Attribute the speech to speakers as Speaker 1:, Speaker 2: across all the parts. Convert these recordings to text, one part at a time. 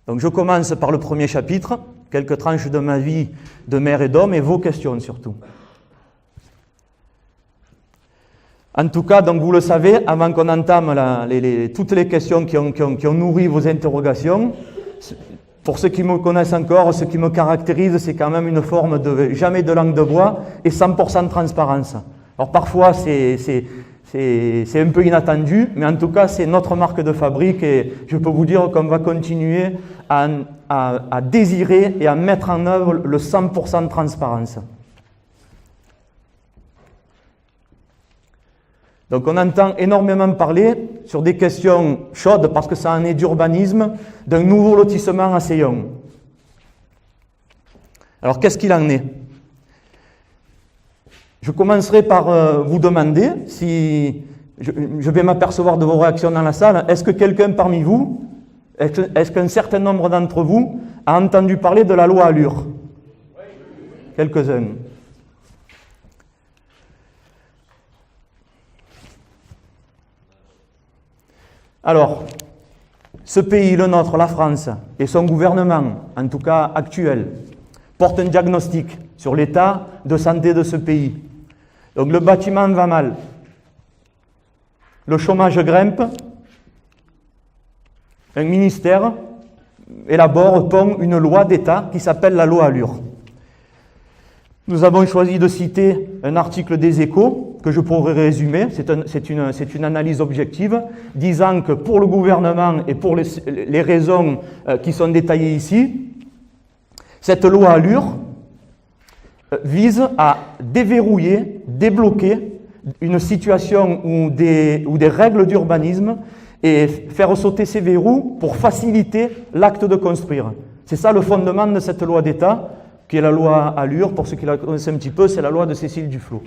Speaker 1: Donc je commence par le premier chapitre, quelques tranches de ma vie de mère et d'homme et vos questions surtout. En tout cas, donc vous le savez, avant qu'on entame toutes les questions qui ont nourri vos interrogations, pour ceux qui me connaissent encore, ce qui me caractérise, c'est quand même une forme de jamais de langue de bois et 100% de transparence. Alors parfois, c'est un peu inattendu, mais en tout cas, c'est notre marque de fabrique et je peux vous dire qu'on va continuer à désirer et à mettre en œuvre le 100% de transparence. Donc on entend énormément parler sur des questions chaudes, parce que ça en est d'urbanisme, d'un nouveau lotissement à Seyon. Alors qu'est-ce qu'il en est? Je commencerai par vous demander, si je vais m'apercevoir de vos réactions dans la salle, est-ce que quelqu'un parmi vous, est-ce qu'un certain nombre d'entre vous a entendu parler de la loi Allure? Quelques-uns. Alors, ce pays, le nôtre, la France, et son gouvernement, en tout cas actuel, portent un diagnostic sur l'état de santé de ce pays. Donc le bâtiment va mal, le chômage grimpe, un ministère élabore, pond une loi d'État qui s'appelle la loi Allure. Nous avons choisi de citer un article des Échos que je pourrais résumer, c'est une analyse objective, disant que pour le gouvernement et pour les raisons qui sont détaillées ici, cette loi Allure vise à déverrouiller, débloquer une situation ou des règles d'urbanisme et faire sauter ces verrous pour faciliter l'acte de construire. C'est ça le fondement de cette loi d'État, qui est la loi Allure. Pour ceux qui la connaissent un petit peu, c'est la loi de Cécile Duflot.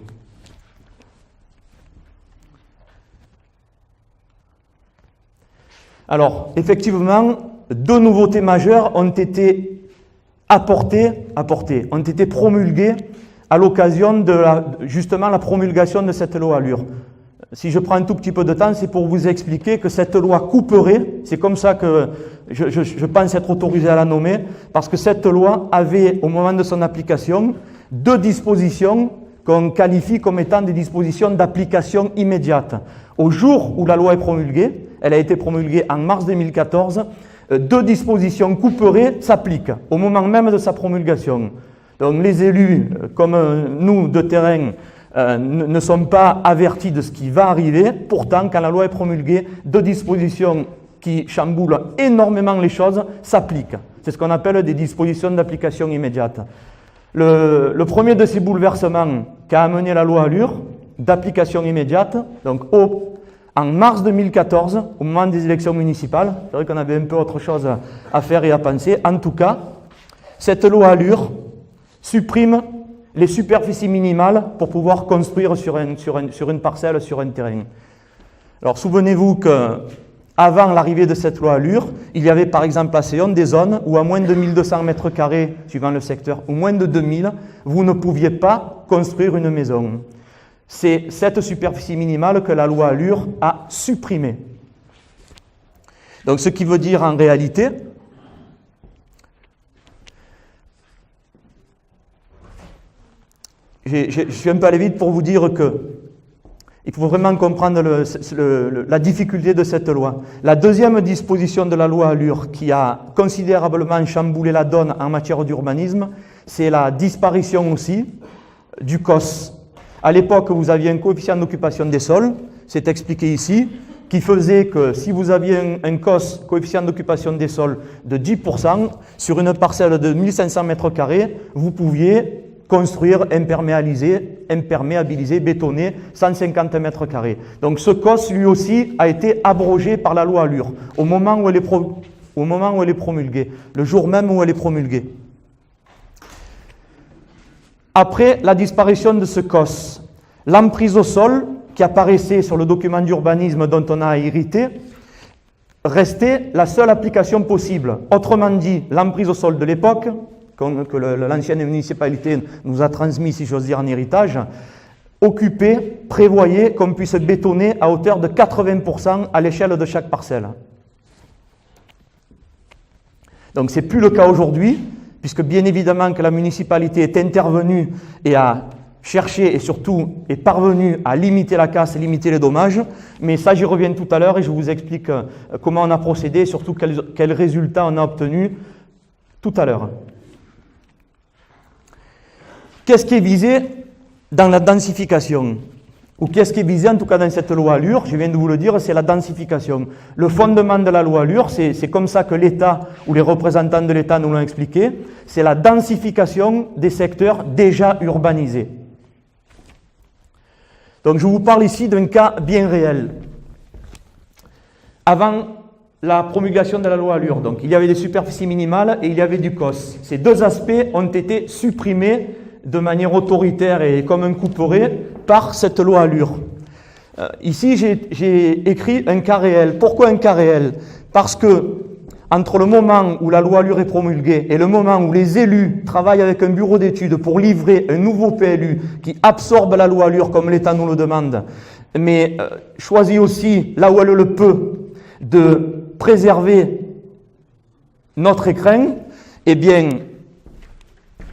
Speaker 1: Alors, effectivement, deux nouveautés majeures ont été ont été promulguées à l'occasion de justement la promulgation de cette loi Allure. Si je prends un tout petit peu de temps, c'est pour vous expliquer que cette loi couperait, c'est comme ça que je pense être autorisé à la nommer, parce que cette loi avait, au moment de son application, deux dispositions qu'on qualifie comme étant des dispositions d'application immédiate. Au jour où la loi est promulguée, elle a été promulguée en mars 2014, deux dispositions couperées s'appliquent au moment même de sa promulgation. Donc les élus, comme nous de terrain, ne sont pas avertis de ce qui va arriver. Pourtant, quand la loi est promulguée, deux dispositions qui chamboulent énormément les choses s'appliquent. C'est ce qu'on appelle des dispositions d'application immédiate. Le premier de ces bouleversements qu'a amené la loi Allure, d'application immédiate, donc en mars 2014, au moment des élections municipales, c'est vrai qu'on avait un peu autre chose à faire et à penser, en tout cas, cette loi Allure supprime les superficies minimales pour pouvoir construire sur une parcelle, sur un terrain. Alors souvenez-vous qu'avant l'arrivée de cette loi Allure, il y avait par exemple à Seyon des zones où à moins de 1200 mètres carrés, suivant le secteur, ou moins de 2000, vous ne pouviez pas construire une maison. C'est cette superficie minimale que la loi Allure a supprimée. Donc ce qui veut dire en réalité, je suis un peu allé vite pour vous dire que il faut vraiment comprendre la difficulté de cette loi. La deuxième disposition de la loi Allure qui a considérablement chamboulé la donne en matière d'urbanisme, c'est la disparition aussi du COS. À l'époque, vous aviez un coefficient d'occupation des sols, c'est expliqué ici, qui faisait que si vous aviez un COS, coefficient d'occupation des sols, de 10%, sur une parcelle de 1500 mètres carrés, vous pouviez construire, imperméabiliser, bétonner 150 mètres carrés. Donc ce COS, lui aussi, a été abrogé par la loi Allure, au moment où elle est promulguée, le jour même où elle est promulguée. Après la disparition de ce COS, l'emprise au sol, qui apparaissait sur le document d'urbanisme dont on a hérité, restait la seule application possible. Autrement dit, l'emprise au sol de l'époque, que l'ancienne municipalité nous a transmis, si j'ose dire, en héritage, prévoyait qu'on puisse bétonner à hauteur de 80% à l'échelle de chaque parcelle. Donc ce n'est plus le cas aujourd'hui, puisque bien évidemment que la municipalité est intervenue et a cherché et surtout est parvenue à limiter la casse et limiter les dommages. Mais ça, j'y reviens tout à l'heure et je vous explique comment on a procédé et surtout quels résultats on a obtenus tout à l'heure. Qu'est-ce qui est visé dans la densification ? Ou qu'est-ce qui est visé en tout cas dans cette loi ALUR? Je viens de vous le dire, c'est la densification. Le fondement de la loi ALUR, c'est comme ça que l'État ou les représentants de l'État nous l'ont expliqué, c'est la densification des secteurs déjà urbanisés. Donc je vous parle ici d'un cas bien réel. Avant la promulgation de la loi ALUR, donc il y avait des superficies minimales et il y avait du COS. Ces deux aspects ont été supprimés de manière autoritaire et comme un couperet par cette loi ALUR. Ici, j'ai écrit un cas réel. Pourquoi un cas réel? Parce que entre le moment où la loi ALUR est promulguée et le moment où les élus travaillent avec un bureau d'études pour livrer un nouveau PLU qui absorbe la loi ALUR comme l'État nous le demande, mais choisit aussi, là où elle le peut, de préserver notre écrin, eh bien,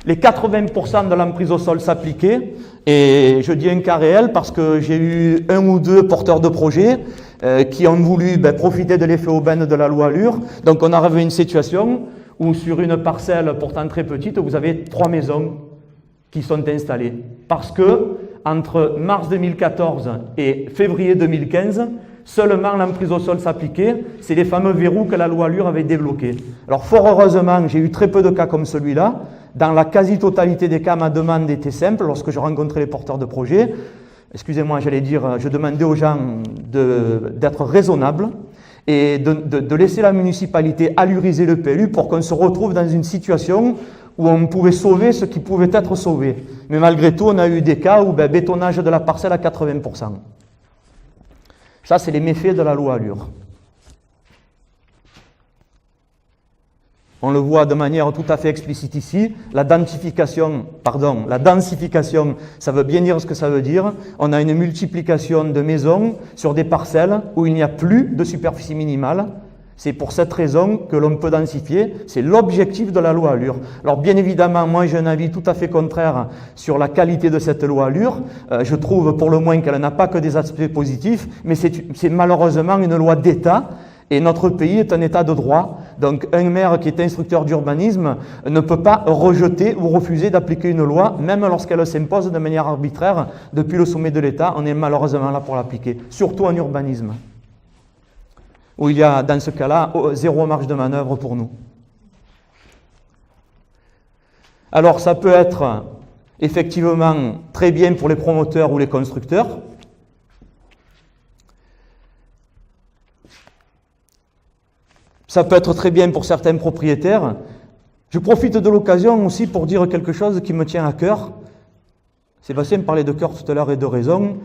Speaker 1: les 80% de l'emprise au sol s'appliquaient, et je dis un cas réel parce que j'ai eu un ou deux porteurs de projets qui ont voulu profiter de l'effet aubaine de la loi ALUR. Donc on arrive à une situation où sur une parcelle pourtant très petite, vous avez 3 maisons qui sont installées. Parce que entre mars 2014 et février 2015, seulement l'emprise au sol s'appliquait, c'est les fameux verrous que la loi ALUR avait débloqués. Alors fort heureusement, j'ai eu très peu de cas comme celui-là. Dans la quasi-totalité des cas, ma demande était simple. Lorsque je rencontrais les porteurs de projets, excusez-moi, j'allais dire, je demandais aux gens d'être raisonnables et de laisser la municipalité alluriser le PLU pour qu'on se retrouve dans une situation où on pouvait sauver ce qui pouvait être sauvé. Mais malgré tout, on a eu des cas où bétonnage de la parcelle à 80%. Ça, c'est les méfaits de la loi ALUR. On le voit de manière tout à fait explicite ici. La densification, ça veut bien dire ce que ça veut dire. On a une multiplication de maisons sur des parcelles où il n'y a plus de superficie minimale. C'est pour cette raison que l'on peut densifier. C'est l'objectif de la loi ALUR. Alors bien évidemment, moi j'ai un avis tout à fait contraire sur la qualité de cette loi ALUR. Je trouve pour le moins qu'elle n'a pas que des aspects positifs, mais c'est malheureusement une loi d'État. Et notre pays est un état de droit. Donc un maire qui est instructeur d'urbanisme ne peut pas rejeter ou refuser d'appliquer une loi, même lorsqu'elle s'impose de manière arbitraire depuis le sommet de l'État. On est malheureusement là pour l'appliquer, surtout en urbanisme, où il y a dans ce cas-là zéro marge de manœuvre pour nous. Alors ça peut être effectivement très bien pour les promoteurs ou les constructeurs. Ça peut être très bien pour certains propriétaires. Je profite de l'occasion aussi pour dire quelque chose qui me tient à cœur. Sébastien me parlait de cœur tout à l'heure et de raison,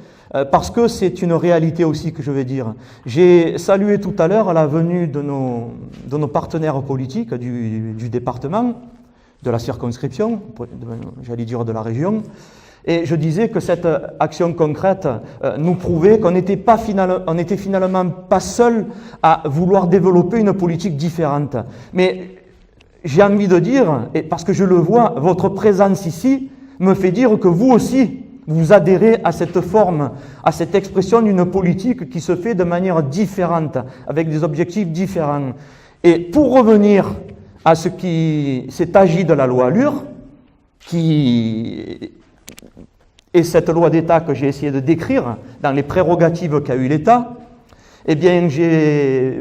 Speaker 1: parce que c'est une réalité aussi que je vais dire. J'ai salué tout à l'heure la venue de nos partenaires politiques du département, de la circonscription, j'allais dire de la région. Et je disais que cette action concrète nous prouvait qu'on n'était finalement pas seul à vouloir développer une politique différente. Mais j'ai envie de dire, et parce que je le vois, votre présence ici me fait dire que vous aussi, vous adhérez à cette forme, à cette expression d'une politique qui se fait de manière différente, avec des objectifs différents. Et pour revenir à ce qui s'est agi de la loi ALUR, et cette loi d'État que j'ai essayé de décrire dans les prérogatives qu'a eu l'État, eh bien, j'ai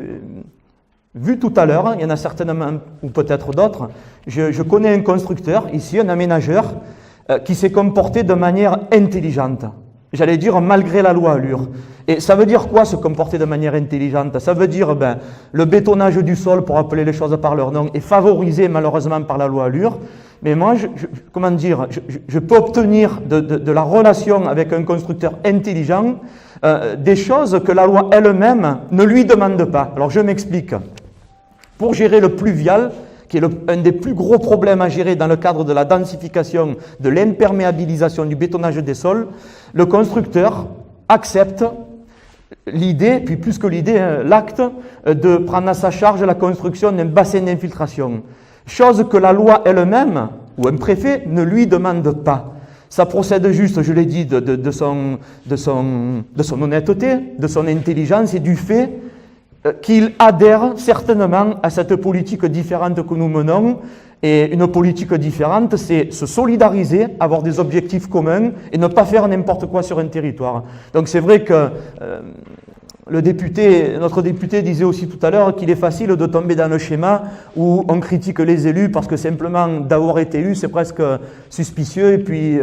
Speaker 1: vu tout à l'heure, il y en a certainement, ou peut-être d'autres, je connais un constructeur, ici, un aménageur, qui s'est comporté de manière intelligente. J'allais dire malgré la loi ALUR. Et ça veut dire quoi, se comporter de manière intelligente? Ça veut dire, le bétonnage du sol, pour appeler les choses par leur nom, est favorisé malheureusement par la loi ALUR. Mais moi, je peux obtenir de la relation avec un constructeur intelligent des choses que la loi elle-même ne lui demande pas. Alors je m'explique. Pour gérer le pluvial, qui est un des plus gros problèmes à gérer dans le cadre de la densification, de l'imperméabilisation, du bétonnage des sols, le constructeur accepte l'idée, puis plus que l'idée, l'acte de prendre à sa charge la construction d'un bassin d'infiltration. Chose que la loi elle-même, ou un préfet, ne lui demande pas. Ça procède juste, je l'ai dit, de son honnêteté, de son intelligence et du fait qu'il adhère certainement à cette politique différente que nous menons. Et une politique différente, c'est se solidariser, avoir des objectifs communs et ne pas faire n'importe quoi sur un territoire. Donc c'est vrai que notre député disait aussi tout à l'heure qu'il est facile de tomber dans le schéma où on critique les élus parce que simplement d'avoir été élu, c'est presque suspicieux et puis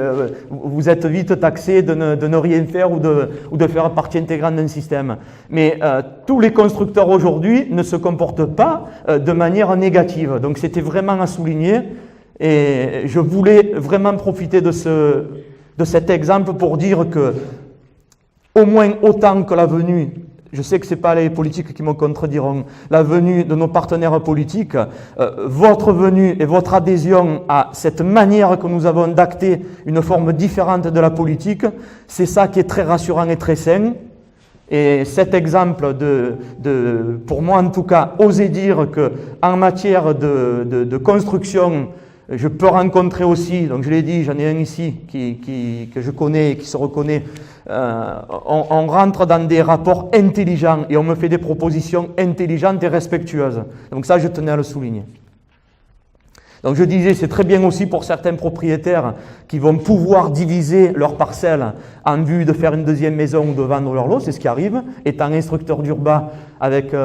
Speaker 1: vous êtes vite taxé de ne rien faire ou de faire partie intégrante d'un système. Mais tous les constructeurs aujourd'hui ne se comportent pas de manière négative. Donc c'était vraiment à souligner et je voulais vraiment profiter de cet exemple pour dire que au moins autant que la venue, je sais que ce n'est pas les politiques qui me contrediront, la venue de nos partenaires politiques, votre venue et votre adhésion à cette manière que nous avons d'acter une forme différente de la politique, c'est ça qui est très rassurant et très sain. Et cet exemple pour moi en tout cas, oser dire qu'en matière de construction, je peux rencontrer aussi, donc je l'ai dit, j'en ai un ici que je connais et qui se reconnaît, on rentre dans des rapports intelligents et on me fait des propositions intelligentes et respectueuses. Donc ça, je tenais à le souligner. Donc je disais, c'est très bien aussi pour certains propriétaires qui vont pouvoir diviser leurs parcelles en vue de faire une deuxième maison ou de vendre leur lot, c'est ce qui arrive. Étant instructeur d'urbain avec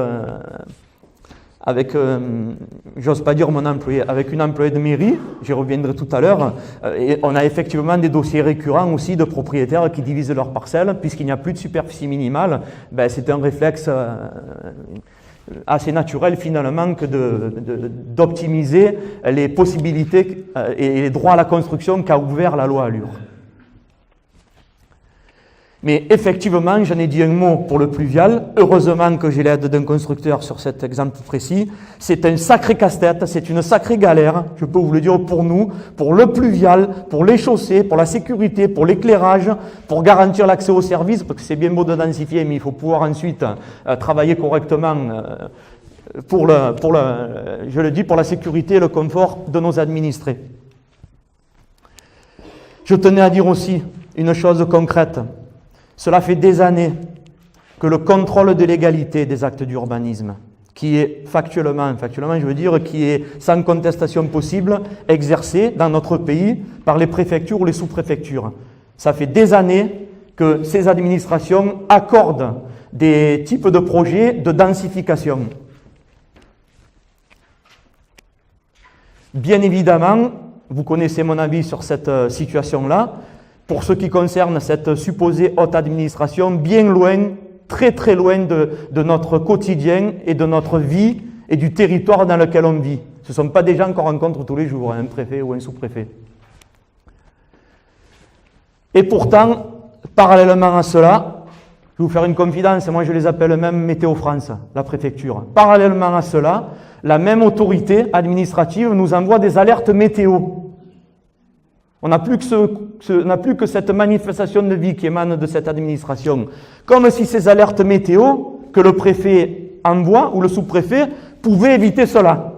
Speaker 1: j'ose pas dire mon employé, avec une employée de mairie, j'y reviendrai tout à l'heure, et on a effectivement des dossiers récurrents aussi de propriétaires qui divisent leurs parcelles, puisqu'il n'y a plus de superficie minimale, c'est un réflexe assez naturel finalement que d'optimiser les possibilités et les droits à la construction qu'a ouvert la loi Allure. Mais effectivement, j'en ai dit un mot pour le pluvial. Heureusement que j'ai l'aide d'un constructeur sur cet exemple précis. C'est un sacré casse-tête, c'est une sacrée galère, je peux vous le dire pour nous, pour le pluvial, pour les chaussées, pour la sécurité, pour l'éclairage, pour garantir l'accès aux services, parce que c'est bien beau de densifier, mais il faut pouvoir ensuite travailler correctement pour la sécurité et le confort de nos administrés. Je tenais à dire aussi une chose concrète. Cela fait des années que le contrôle de légalité des actes d'urbanisme, qui est factuellement je veux dire, qui est sans contestation possible, exercé dans notre pays par les préfectures ou les sous-préfectures. Ça fait des années que ces administrations accordent des types de projets de densification. Bien évidemment, vous connaissez mon avis sur cette situation-là. Pour ce qui concerne cette supposée haute administration, bien loin, très très loin de notre quotidien et de notre vie et du territoire dans lequel on vit. Ce ne sont pas des gens qu'on rencontre tous les jours, un préfet ou un sous-préfet. Et pourtant, parallèlement à cela, je vais vous faire une confidence, moi je les appelle même Météo France, la préfecture. Parallèlement à cela, la même autorité administrative nous envoie des alertes météo. On n'a plus que cette manifestation de vie qui émane de cette administration. Comme si ces alertes météo que le préfet envoie ou le sous-préfet pouvaient éviter cela.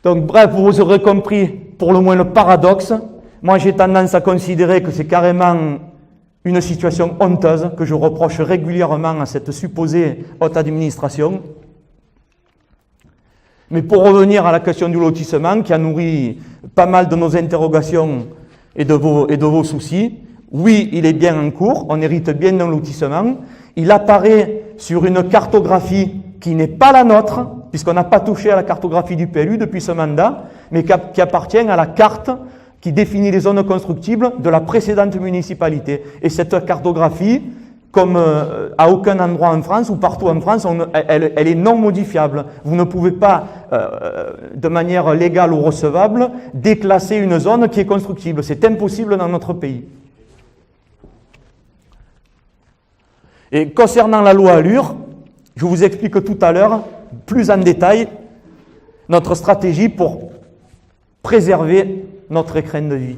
Speaker 1: Donc bref, vous aurez compris pour le moins le paradoxe. Moi j'ai tendance à considérer que c'est carrément une situation honteuse que je reproche régulièrement à cette supposée haute administration. Mais pour revenir à la question du lotissement, qui a nourri pas mal de nos interrogations et de vos soucis, oui, il est bien en cours, on hérite bien d'un lotissement. Il apparaît sur une cartographie qui n'est pas la nôtre, puisqu'on n'a pas touché à la cartographie du PLU depuis ce mandat, mais qui appartient à la carte qui définit les zones constructibles de la précédente municipalité. Et cette cartographie, comme à aucun endroit en France ou partout en France, elle est non modifiable. Vous ne pouvez pas, de manière légale ou recevable, déclasser une zone qui est constructible. C'est impossible dans notre pays. Et concernant la loi Allure, je vous explique tout à l'heure, plus en détail, notre stratégie pour préserver notre écrin de vie.